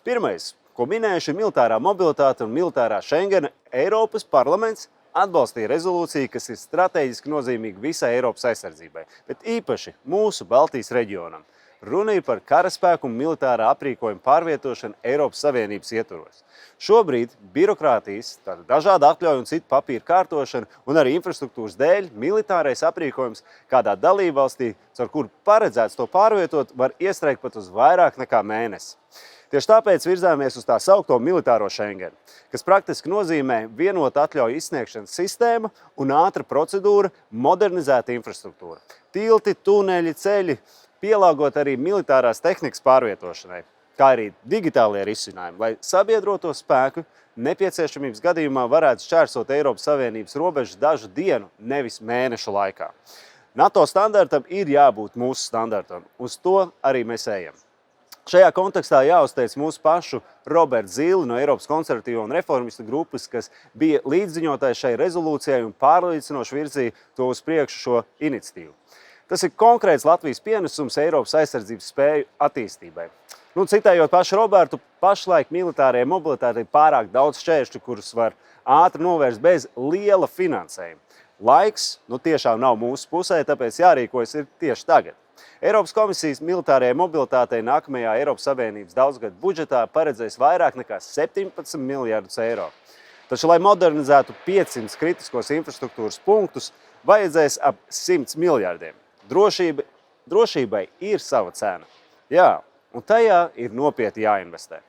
Pirmais, ko minējuši, ir militārā mobilitāte un militārā Schengena. Eiropas parlaments atbalstīja rezolūciju, kas ir strateģiski nozīmīga visai Eiropas aizsardzībai, bet īpaši mūsu Baltijas reģionam. Runa ir par karaspēku un militārā aprīkojuma pārvietošanu Eiropas Savienības ietvaros. Šobrīd birokrātijas, dažādu atļauju un citu papīru kārtošanu un arī infrastruktūras dēļ militārais aprīkojums kādā dalībvalstī, caur kuru paredzēts to pārvietot, var iestrēgt pat uz vairāk nekā mēnesi. Tieši tāpēc virzāmies uz tā saukto militāro Schengenu, kas praktiski nozīmē vienotu atļauju izsniegšanas sistēmu un ātra procedūra, modernizēta infrastruktūra. Tilti, tuneļi, ceļi, pielāgot arī militārās tehnikas pārvietošanai, kā arī digitālie risinājumi, lai sabiedroto spēku nepieciešamības gadījumā varētu šķērsot Eiropas Savienības robežas dažu dienu, nevis mēnešu laikā. NATO standartam ir jābūt mūsu standartam, uz to arī mēs ejam. Šajā kontekstā jāuzteic mūsu pašu Robertu Zīli no Eiropas konservatīvo un reformistu grupas, kas bija līdziņotājs šai rezolūcijai un pārliecinoši virzīja to uz priekšu šo iniciatīvu. Tas ir konkrēts Latvijas pienesums Eiropas aizsardzības spēju attīstībai. Citējot pašu Robertu, pašlaik militārajai mobilitātei ir pārāk daudz šķēršļu, kurus var ātri novērst bez liela finansējuma. Laiks tiešām nav mūsu pusē, tāpēc jārīkojas ir tieši tagad. Eiropas komisijas militārajai mobilitātei nākamajā Eiropas Savienības daudzgadu budžetā paredzēs vairāk nekā 17 miljardus eiro. Taču, lai modernizētu 500 kritiskos infrastruktūras punktus, vajadzēs ap 100 miljardiem. Drošībai ir sava cena. Jā, un tajā ir nopietni jāinvestē.